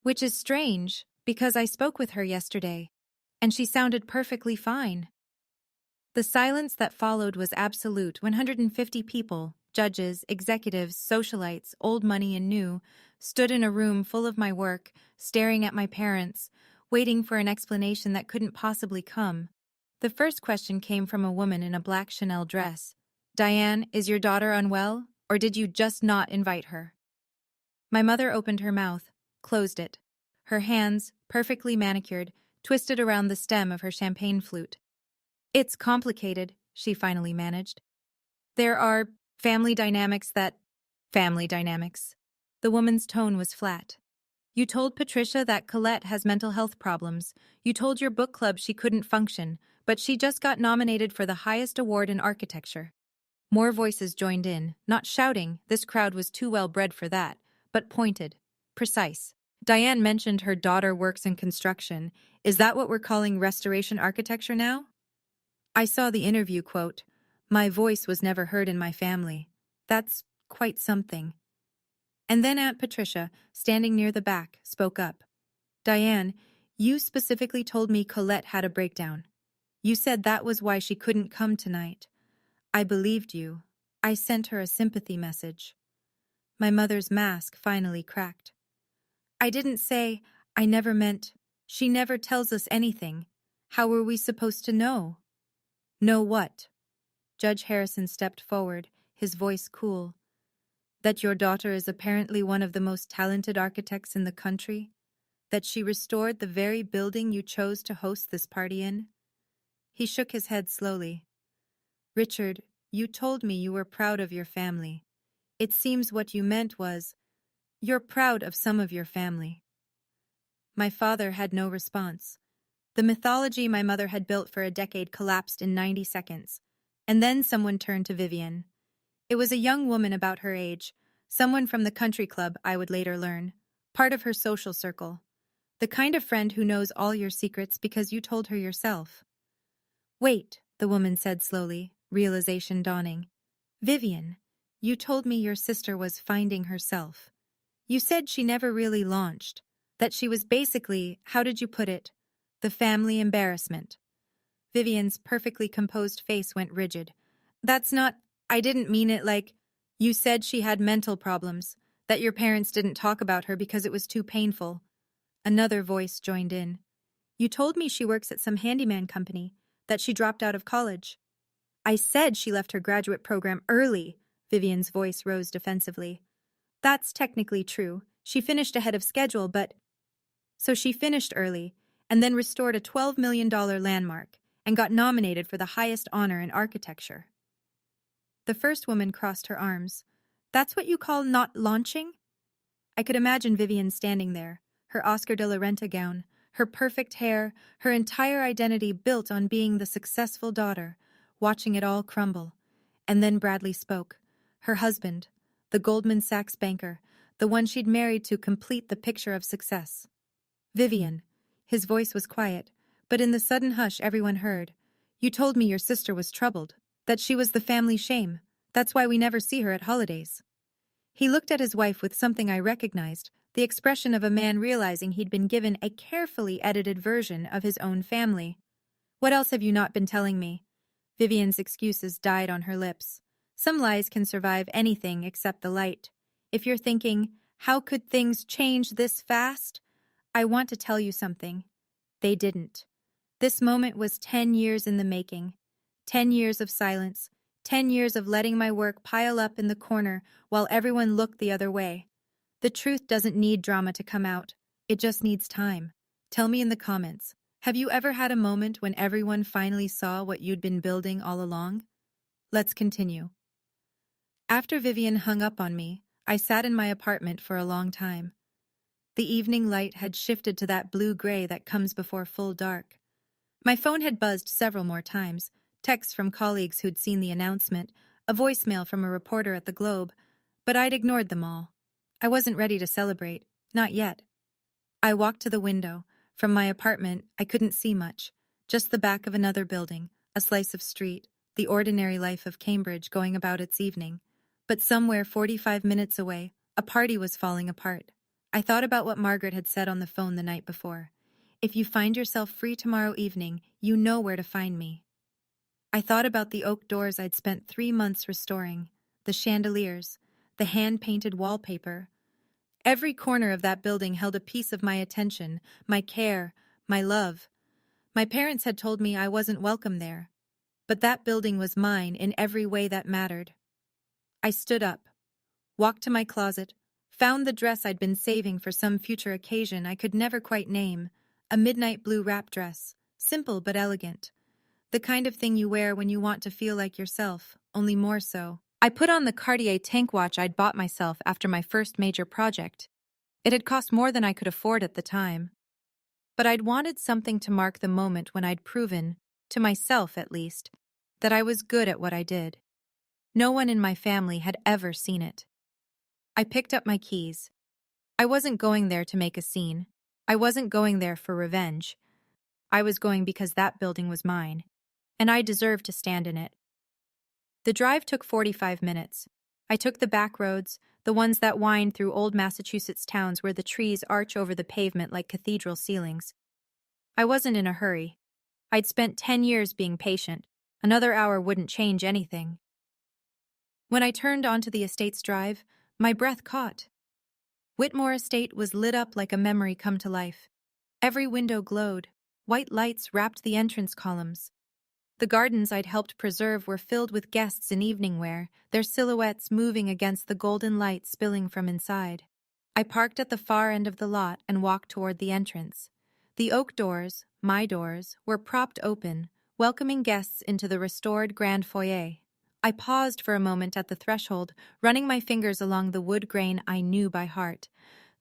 Which is strange, because I spoke with her yesterday, and she sounded perfectly fine. The silence that followed was absolute. 150 people, judges, executives, socialites, old money and new, stood in a room full of my work, staring at my parents, waiting for an explanation that couldn't possibly come. The first question came from a woman in a black Chanel dress. Diane, is your daughter unwell, or did you just not invite her? My mother opened her mouth, closed it. Her hands, perfectly manicured, twisted around the stem of her champagne flute. It's complicated, she finally managed. There are family dynamics. The woman's tone was flat. You told Patricia that Colette has mental health problems. You told your book club she couldn't function, but she just got nominated for the highest award in architecture. More voices joined in, not shouting, this crowd was too well bred for that, but pointed, precise. Diane mentioned her daughter works in construction. Is that what we're calling restoration architecture now? I saw the interview quote, My voice was never heard in my family. That's quite something. And then Aunt Patricia, standing near the back, spoke up. Diane, you specifically told me Colette had a breakdown. You said that was why she couldn't come tonight. I believed you. I sent her a sympathy message. My mother's mask finally cracked. I didn't say, I never meant, she never tells us anything. How were we supposed to know? Know what? Judge Harrison stepped forward, his voice cool. That your daughter is apparently one of the most talented architects in the country? That she restored the very building you chose to host this party in? He shook his head slowly. Richard, you told me you were proud of your family. It seems what you meant was, you're proud of some of your family. My father had no response. The mythology my mother had built for a decade collapsed in 90 seconds. And then someone turned to Vivian. It was a young woman about her age, someone from the country club, I would later learn, part of her social circle. The kind of friend who knows all your secrets because you told her yourself. Wait, the woman said slowly, realization dawning. Vivian, you told me your sister was finding herself. You said she never really launched. That she was basically, how did you put it, the family embarrassment. Vivian's perfectly composed face went rigid. That's not, I didn't mean it like, you said she had mental problems, that your parents didn't talk about her because it was too painful. Another voice joined in. You told me she works at some handyman company, that she dropped out of college. I said she left her graduate program early, Vivian's voice rose defensively. That's technically true. She finished ahead of schedule, but... So she finished early, and then restored a $12 million landmark, and got nominated for the highest honor in architecture. The first woman crossed her arms. That's what you call not launching? I could imagine Vivian standing there, her Oscar de la Renta gown, her perfect hair, her entire identity built on being the successful daughter, watching it all crumble. And then Bradley spoke. Her husband, the Goldman Sachs banker, the one she'd married to complete the picture of success. Vivian. His voice was quiet, but in the sudden hush everyone heard. You told me your sister was troubled, that she was the family shame. That's why we never see her at holidays. He looked at his wife with something I recognized, the expression of a man realizing he'd been given a carefully edited version of his own family. What else have you not been telling me? Vivian's excuses died on her lips. Some lies can survive anything except the light. If you're thinking, how could things change this fast? I want to tell you something. They didn't. This moment was 10 years in the making. 10 years of silence. 10 years of letting my work pile up in the corner while everyone looked the other way. The truth doesn't need drama to come out. It just needs time. Tell me in the comments. Have you ever had a moment when everyone finally saw what you'd been building all along? Let's continue. After Vivian hung up on me, I sat in my apartment for a long time. The evening light had shifted to that blue-gray that comes before full dark. My phone had buzzed several more times, texts from colleagues who'd seen the announcement, a voicemail from a reporter at the Globe, but I'd ignored them all. I wasn't ready to celebrate, not yet. I walked to the window. From my apartment, I couldn't see much, just the back of another building, a slice of street, the ordinary life of Cambridge going about its evening. But somewhere 45 minutes away, a party was falling apart. I thought about what Margaret had said on the phone the night before. If you find yourself free tomorrow evening, you know where to find me. I thought about the oak doors I'd spent 3 months restoring, the chandeliers, the hand-painted wallpaper. Every corner of that building held a piece of my attention, my care, my love. My parents had told me I wasn't welcome there, but that building was mine in every way that mattered. I stood up, walked to my closet, found the dress I'd been saving for some future occasion I could never quite name, a midnight blue wrap dress, simple but elegant. The kind of thing you wear when you want to feel like yourself, only more so. I put on the Cartier tank watch I'd bought myself after my first major project. It had cost more than I could afford at the time. But I'd wanted something to mark the moment when I'd proven, to myself at least, that I was good at what I did. No one in my family had ever seen it. I picked up my keys. I wasn't going there to make a scene. I wasn't going there for revenge. I was going because that building was mine, and I deserved to stand in it. The drive took 45 minutes. I took the back roads, the ones that wind through old Massachusetts towns where the trees arch over the pavement like cathedral ceilings. I wasn't in a hurry. I'd spent 10 years being patient. Another hour wouldn't change anything. When I turned onto the estate's drive, my breath caught. Whitmore Estate was lit up like a memory come to life. Every window glowed. White lights wrapped the entrance columns. The gardens I'd helped preserve were filled with guests in evening wear, their silhouettes moving against the golden light spilling from inside. I parked at the far end of the lot and walked toward the entrance. The oak doors, my doors, were propped open, welcoming guests into the restored grand foyer. I paused for a moment at the threshold, running my fingers along the wood grain I knew by heart.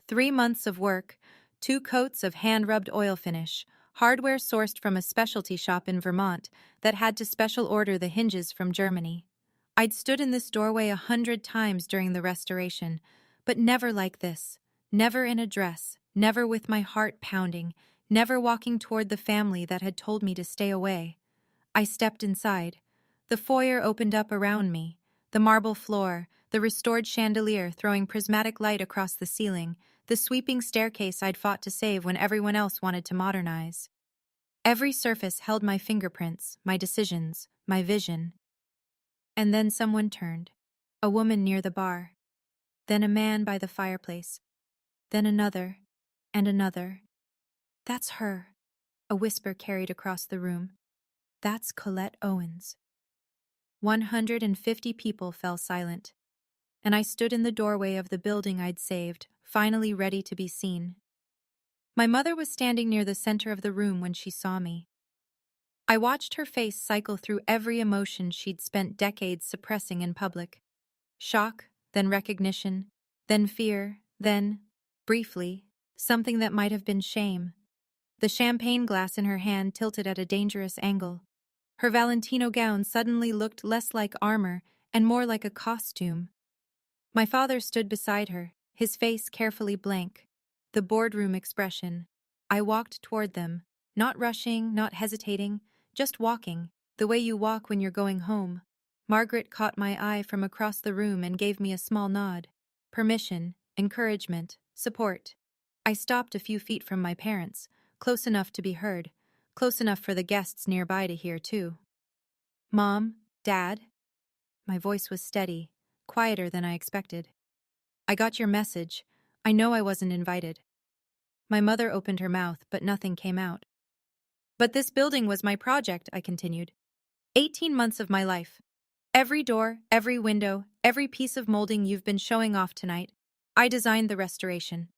3 months of work, 2 coats of hand-rubbed oil finish, hardware sourced from a specialty shop in Vermont that had to special order the hinges from Germany. I'd stood in this doorway 100 times during the restoration, but never like this. Never in a dress, never with my heart pounding, never walking toward the family that had told me to stay away. I stepped inside. The foyer opened up around me. The marble floor, the restored chandelier throwing prismatic light across the ceiling, the sweeping staircase I'd fought to save when everyone else wanted to modernize. Every surface held my fingerprints, my decisions, my vision. And then someone turned. A woman near the bar. Then a man by the fireplace. Then another. And another. That's her. A whisper carried across the room. That's Colette Owens. 150 people fell silent, and I stood in the doorway of the building I'd saved, finally ready to be seen. My mother was standing near the center of the room when she saw me. I watched her face cycle through every emotion she'd spent decades suppressing in public. Shock, then recognition, then fear, then, briefly, something that might have been shame. The champagne glass in her hand tilted at a dangerous angle. Her Valentino gown suddenly looked less like armor and more like a costume. My father stood beside her, his face carefully blank. The boardroom expression. I walked toward them, not rushing, not hesitating, just walking, the way you walk when you're going home. Margaret caught my eye from across the room and gave me a small nod. Permission, encouragement, support. I stopped a few feet from my parents, close enough to be heard, close enough for the guests nearby to hear too. Mom, Dad? My voice was steady, quieter than I expected. I got your message. I know I wasn't invited. My mother opened her mouth, but nothing came out. But this building was my project, I continued. 18 months of my life. Every door, every window, every piece of molding you've been showing off tonight. I designed the restoration.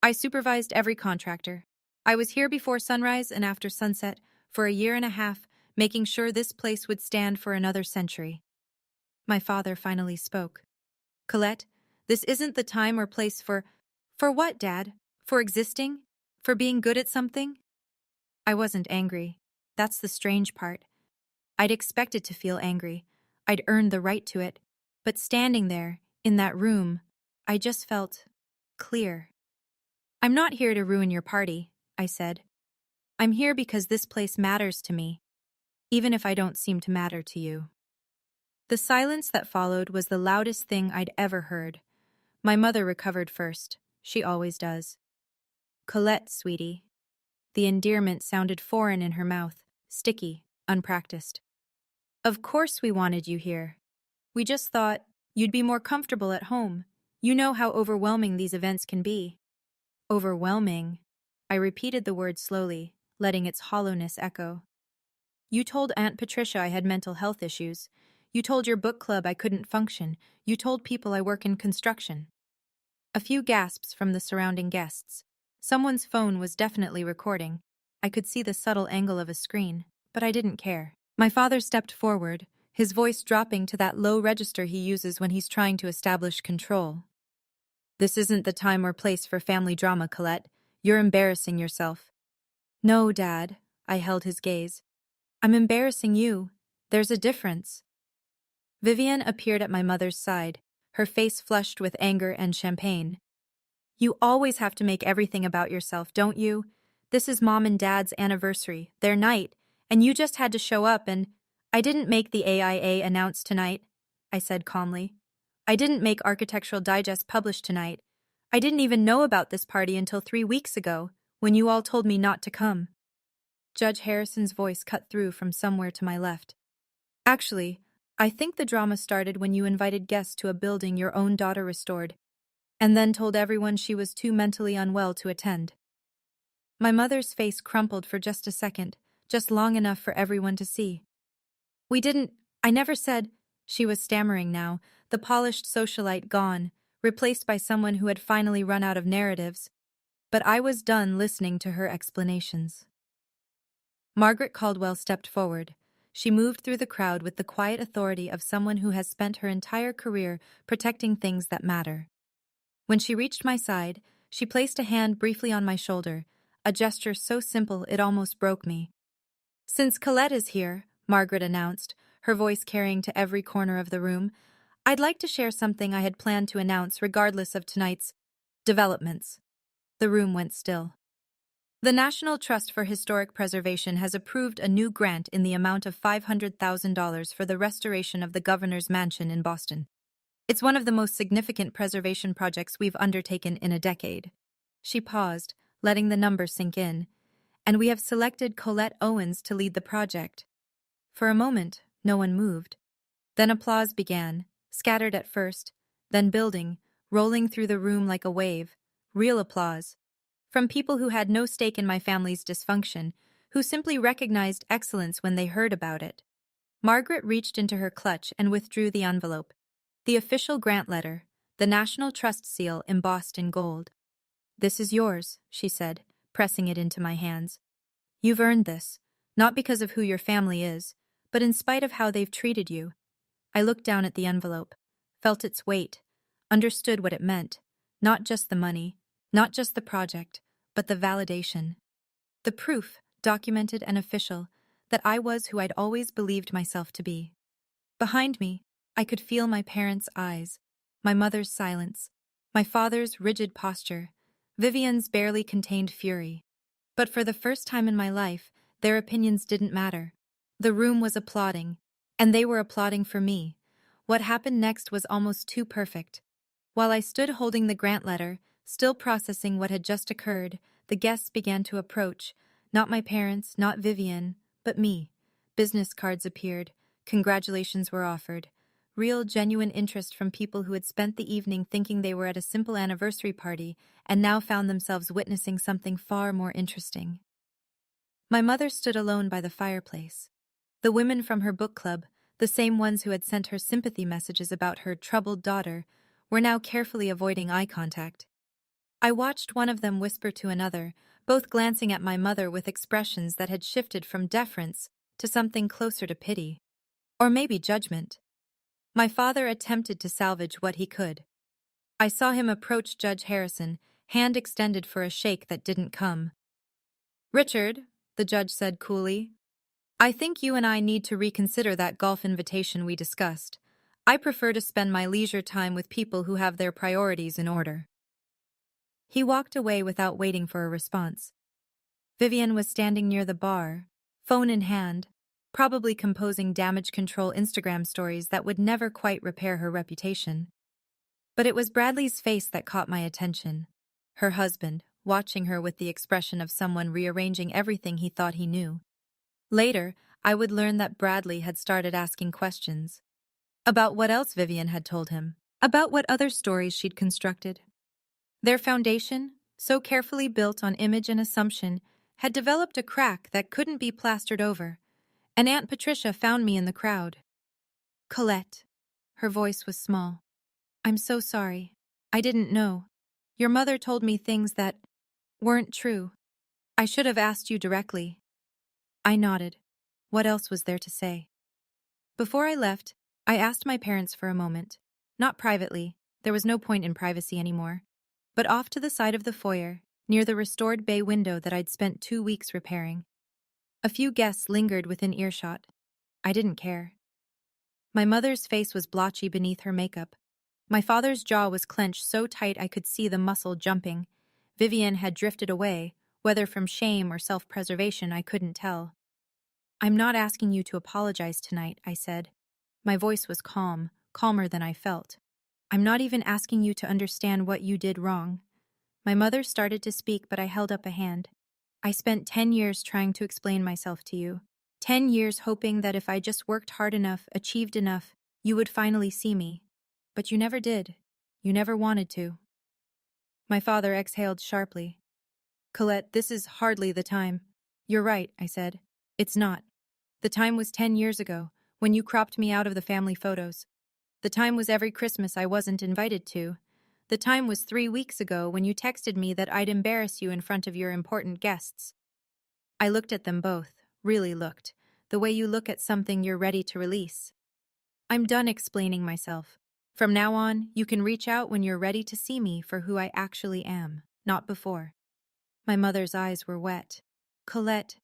I supervised every contractor. I was here before sunrise and after sunset for a year and a half, making sure this place would stand for another century. My father finally spoke. Colette, this isn't the time or place for what, Dad? For existing? For being good at something? I wasn't angry. That's the strange part. I'd expected to feel angry. I'd earned the right to it. But standing there, in that room, I just felt clear. I'm not here to ruin your party, I said. I'm here because this place matters to me, even if I don't seem to matter to you. The silence that followed was the loudest thing I'd ever heard. My mother recovered first. She always does. Colette, sweetie. The endearment sounded foreign in her mouth, sticky, unpracticed. Of course we wanted you here. We just thought you'd be more comfortable at home. You know how overwhelming these events can be. Overwhelming. I repeated the word slowly, letting its hollowness echo. You told Aunt Patricia I had mental health issues. You told your book club I couldn't function. You told people I work in construction. A few gasps from the surrounding guests. Someone's phone was definitely recording. I could see the subtle angle of a screen, but I didn't care. My father stepped forward, his voice dropping to that low register he uses when he's trying to establish control. This isn't the time or place for family drama, Colette. You're embarrassing yourself. No, Dad, I held his gaze. I'm embarrassing you. There's a difference. Vivian appeared at my mother's side, her face flushed with anger and champagne. You always have to make everything about yourself, don't you? This is Mom and Dad's anniversary, their night, and you just had to show up and… I didn't make the AIA announce tonight, I said calmly. I didn't make Architectural Digest publish tonight. I didn't even know about this party until 3 weeks ago, when you all told me not to come. Judge Harrison's voice cut through from somewhere to my left. Actually, I think the drama started when you invited guests to a building your own daughter restored, and then told everyone she was too mentally unwell to attend. My mother's face crumpled for just a second, just long enough for everyone to see. I never said, she was stammering now, the polished socialite gone, replaced by someone who had finally run out of narratives. But I was done listening to her explanations. Margaret Caldwell stepped forward. She moved through the crowd with the quiet authority of someone who has spent her entire career protecting things that matter. When she reached my side, she placed a hand briefly on my shoulder, a gesture so simple it almost broke me. Since Colette is here, Margaret announced, her voice carrying to every corner of the room, I'd like to share something I had planned to announce regardless of tonight's developments. The room went still. The National Trust for Historic Preservation has approved a new grant in the amount of $500,000 for the restoration of the governor's mansion in Boston. It's one of the most significant preservation projects we've undertaken in a decade. She paused, letting the number sink in, and we have selected Colette Owens to lead the project. For a moment, no one moved. Then applause began, scattered at first, then building, rolling through the room like a wave, real applause. From people who had no stake in my family's dysfunction, who simply recognized excellence when they heard about it. Margaret reached into her clutch and withdrew the envelope. The official grant letter, the National Trust seal embossed in gold. "This is yours," she said, pressing it into my hands. "You've earned this, not because of who your family is, but in spite of how they've treated you." I looked down at the envelope, felt its weight, understood what it meant. Not just the money, not just the project, but the validation. The proof, documented and official, that I was who I'd always believed myself to be. Behind me, I could feel my parents' eyes, my mother's silence, my father's rigid posture, Vivian's barely contained fury. But for the first time in my life, their opinions didn't matter. The room was applauding, and they were applauding for me. What happened next was almost too perfect. While I stood holding the grant letter, still processing what had just occurred, the guests began to approach. Not my parents, not Vivian, but me. Business cards appeared. Congratulations were offered. Real, genuine interest from people who had spent the evening thinking they were at a simple anniversary party and now found themselves witnessing something far more interesting. My mother stood alone by the fireplace. The women from her book club, the same ones who had sent her sympathy messages about her troubled daughter, were now carefully avoiding eye contact. I watched one of them whisper to another, both glancing at my mother with expressions that had shifted from deference to something closer to pity. Or maybe judgment. My father attempted to salvage what he could. I saw him approach Judge Harrison, hand extended for a shake that didn't come. "Richard," the judge said coolly, "I think you and I need to reconsider that golf invitation we discussed. I prefer to spend my leisure time with people who have their priorities in order." He walked away without waiting for a response. Vivian was standing near the bar, phone in hand, probably composing damage control Instagram stories that would never quite repair her reputation. But it was Bradley's face that caught my attention. Her husband, watching her with the expression of someone rearranging everything he thought he knew. Later, I would learn that Bradley had started asking questions. About what else Vivian had told him. About what other stories she'd constructed. Their foundation, so carefully built on image and assumption, had developed a crack that couldn't be plastered over, and Aunt Patricia found me in the crowd. "Colette." Her voice was small. "I'm so sorry. I didn't know. Your mother told me things that weren't true. I should have asked you directly." I nodded. What else was there to say? Before I left, I asked my parents for a moment. Not privately, there was no point in privacy anymore, but off to the side of the foyer, near the restored bay window that I'd spent 2 weeks repairing. A few guests lingered within earshot. I didn't care. My mother's face was blotchy beneath her makeup. My father's jaw was clenched so tight I could see the muscle jumping. Vivian had drifted away, whether from shame or self-preservation I couldn't tell. "I'm not asking you to apologize tonight," I said. My voice was calm, calmer than I felt. "I'm not even asking you to understand what you did wrong." My mother started to speak, but I held up a hand. "I spent 10 years trying to explain myself to you. 10 years hoping that if I just worked hard enough, achieved enough, you would finally see me. But you never did. You never wanted to." My father exhaled sharply. "Colette, this is hardly the time." "You're right," I said. "It's not. The time was 10 years ago, when you cropped me out of the family photos. The time was every Christmas I wasn't invited to. The time was 3 weeks ago when you texted me that I'd embarrass you in front of your important guests." I looked at them both, really looked, the way you look at something you're ready to release. "I'm done explaining myself. From now on, you can reach out when you're ready to see me for who I actually am, not before." My mother's eyes were wet. "Colette."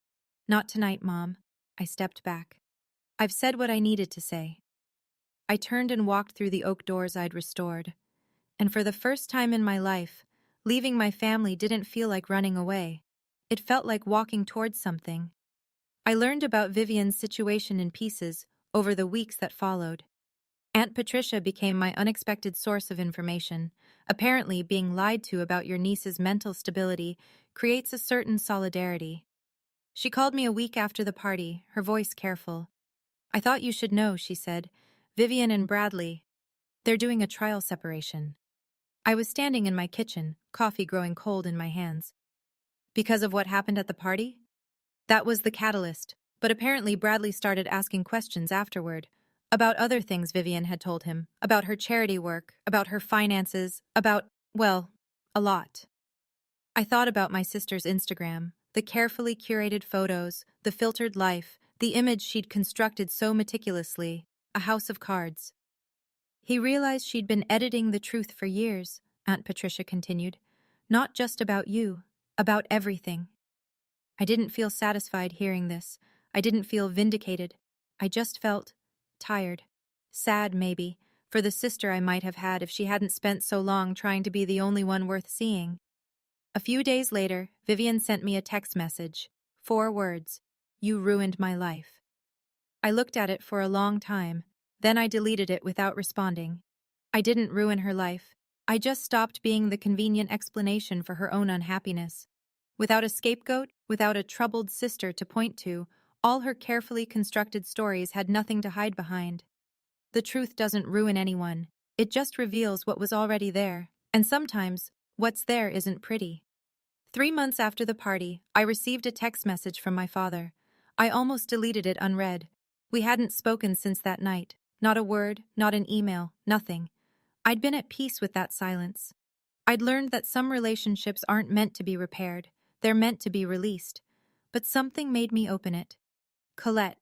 "Not tonight, Mom." I stepped back. "I've said what I needed to say." I turned and walked through the oak doors I'd restored. And for the first time in my life, leaving my family didn't feel like running away. It felt like walking towards something. I learned about Vivian's situation in pieces over the weeks that followed. Aunt Patricia became my unexpected source of information. Apparently, being lied to about your niece's mental stability creates a certain solidarity. She called me a week after the party, her voice careful. "I thought you should know," she said. "Vivian and Bradley, they're doing a trial separation." I was standing in my kitchen, coffee growing cold in my hands. Because of what happened at the party? That was the catalyst, but apparently Bradley started asking questions afterward. About other things Vivian had told him, about her charity work, about her finances, about, well, a lot. I thought about my sister's Instagram, the carefully curated photos, the filtered life, the image she'd constructed so meticulously, a house of cards. He realized she'd been editing the truth for years, Aunt Patricia continued. Not just about you, about everything. I didn't feel satisfied hearing this. I didn't feel vindicated. I just felt tired. Sad, maybe, for the sister I might have had if she hadn't spent so long trying to be the only one worth seeing. A few days later, Vivian sent me a text message. 4 words. "You ruined my life." I looked at it for a long time. Then I deleted it without responding. I didn't ruin her life. I just stopped being the convenient explanation for her own unhappiness. Without a scapegoat, without a troubled sister to point to, all her carefully constructed stories had nothing to hide behind. The truth doesn't ruin anyone. It just reveals what was already there. And sometimes, what's there isn't pretty. 3 months after the party, I received a text message from my father. I almost deleted it unread. We hadn't spoken since that night. Not a word, not an email, nothing. I'd been at peace with that silence. I'd learned that some relationships aren't meant to be repaired. They're meant to be released. But something made me open it. "Colette,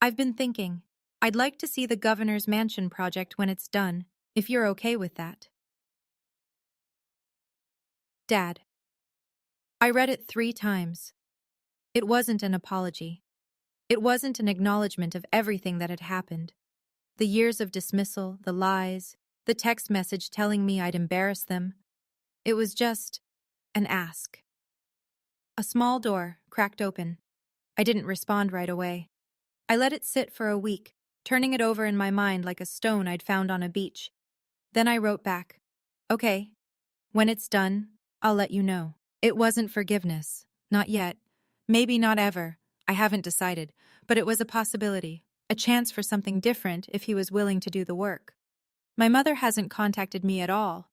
I've been thinking. I'd like to see the governor's mansion project when it's done, if you're okay with that." Dad. I read it 3 times. It wasn't an apology. It wasn't an acknowledgement of everything that had happened. The years of dismissal, the lies, the text message telling me I'd embarrass them. It was just an ask. A small door cracked open. I didn't respond right away. I let it sit for a week, turning it over in my mind like a stone I'd found on a beach. Then I wrote back, "Okay, when it's done, I'll let you know." It wasn't forgiveness. Not yet. Maybe not ever. I haven't decided. But it was a possibility. A chance for something different if he was willing to do the work. My mother hasn't contacted me at all.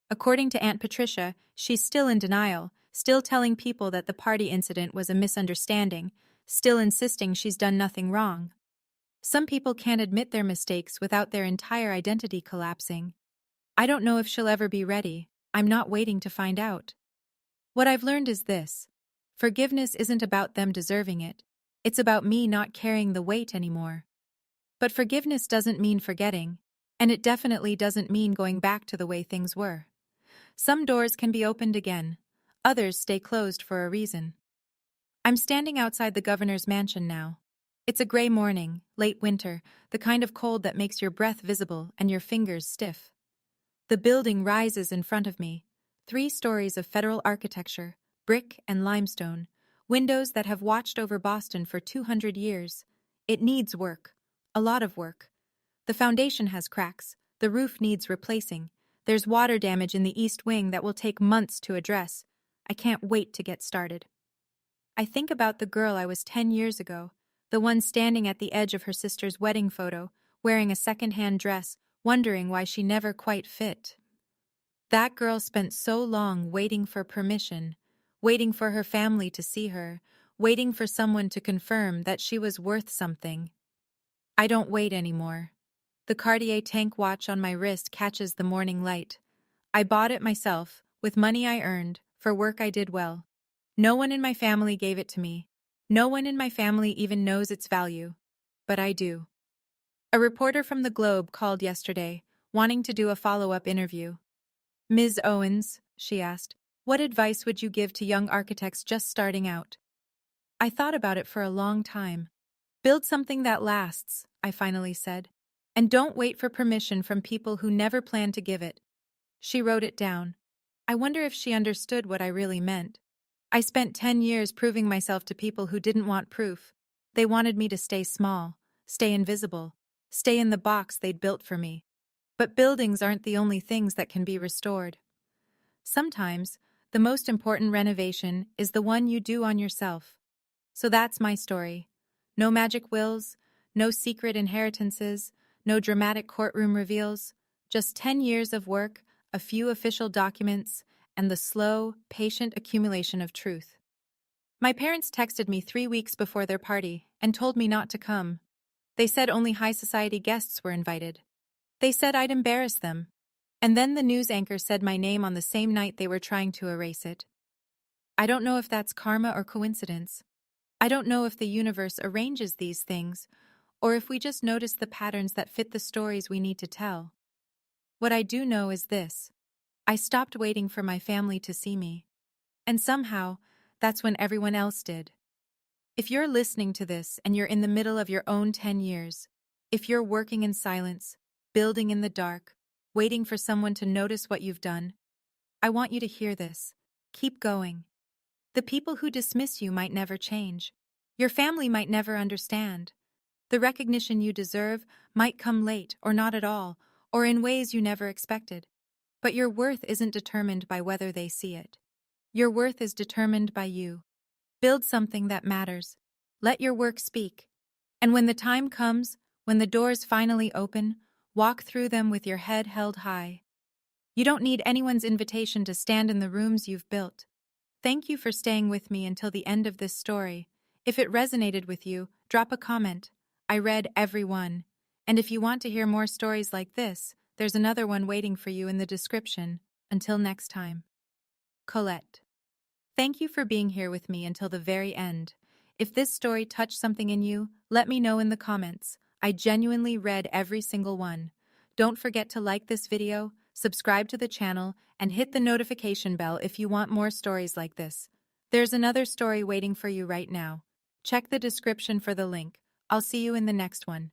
According to Aunt Patricia, she's still in denial, still telling people that the party incident was a misunderstanding, still insisting she's done nothing wrong. Some people can't admit their mistakes without their entire identity collapsing. I don't know if she'll ever be ready. I'm not waiting to find out. What I've learned is this. Forgiveness isn't about them deserving it. It's about me not carrying the weight anymore. But forgiveness doesn't mean forgetting, and it definitely doesn't mean going back to the way things were. Some doors can be opened again. Others stay closed for a reason. I'm standing outside the governor's mansion now. It's a gray morning, late winter, the kind of cold that makes your breath visible and your fingers stiff. The building rises in front of me. 3 stories of federal architecture, brick and limestone, windows that have watched over Boston for 200 years. It needs work. A lot of work. The foundation has cracks. The roof needs replacing. There's water damage in the east wing that will take months to address. I can't wait to get started. I think about the girl I was 10 years ago, the one standing at the edge of her sister's wedding photo, wearing a second-hand dress, wondering why she never quite fit. That girl spent so long waiting for permission, waiting for her family to see her, waiting for someone to confirm that she was worth something. I don't wait anymore. The Cartier tank watch on my wrist catches the morning light. I bought it myself, with money I earned, for work I did well. No one in my family gave it to me. No one in my family even knows its value. But I do. A reporter from the Globe called yesterday, wanting to do a follow-up interview. "Ms. Owens," she asked, "what advice would you give to young architects just starting out?" I thought about it for a long time. "Build something that lasts," I finally said. "And don't wait for permission from people who never plan to give it." She wrote it down. I wonder if she understood what I really meant. I spent 10 years proving myself to people who didn't want proof. They wanted me to stay small, stay invisible, stay in the box they'd built for me. But buildings aren't the only things that can be restored. Sometimes, the most important renovation is the one you do on yourself. So that's my story. No magic wills, no secret inheritances, no dramatic courtroom reveals, just 10 years of work, a few official documents, and the slow, patient accumulation of truth. My parents texted me 3 weeks before their party and told me not to come. They said only high society guests were invited. They said I'd embarrass them. And then the news anchor said my name on the same night they were trying to erase it. I don't know if that's karma or coincidence. I don't know if the universe arranges these things, or if we just notice the patterns that fit the stories we need to tell. What I do know is this: I stopped waiting for my family to see me. And somehow, that's when everyone else did. If you're listening to this and you're in the middle of your own 10 years, if you're working in silence, building in the dark, waiting for someone to notice what you've done, I want you to hear this. Keep going. The people who dismiss you might never change. Your family might never understand. The recognition you deserve might come late or not at all, or in ways you never expected. But your worth isn't determined by whether they see it. Your worth is determined by you. Build something that matters. Let your work speak. And when the time comes, when the doors finally open, walk through them with your head held high. You don't need anyone's invitation to stand in the rooms you've built. Thank you for staying with me until the end of this story. If it resonated with you, drop a comment. I read every one. And if you want to hear more stories like this, there's another one waiting for you in the description. Until next time. Colette. Thank you for being here with me until the very end. If this story touched something in you, let me know in the comments. I genuinely read every single one. Don't forget to like this video, subscribe to the channel, and hit the notification bell if you want more stories like this. There's another story waiting for you right now. Check the description for the link. I'll see you in the next one.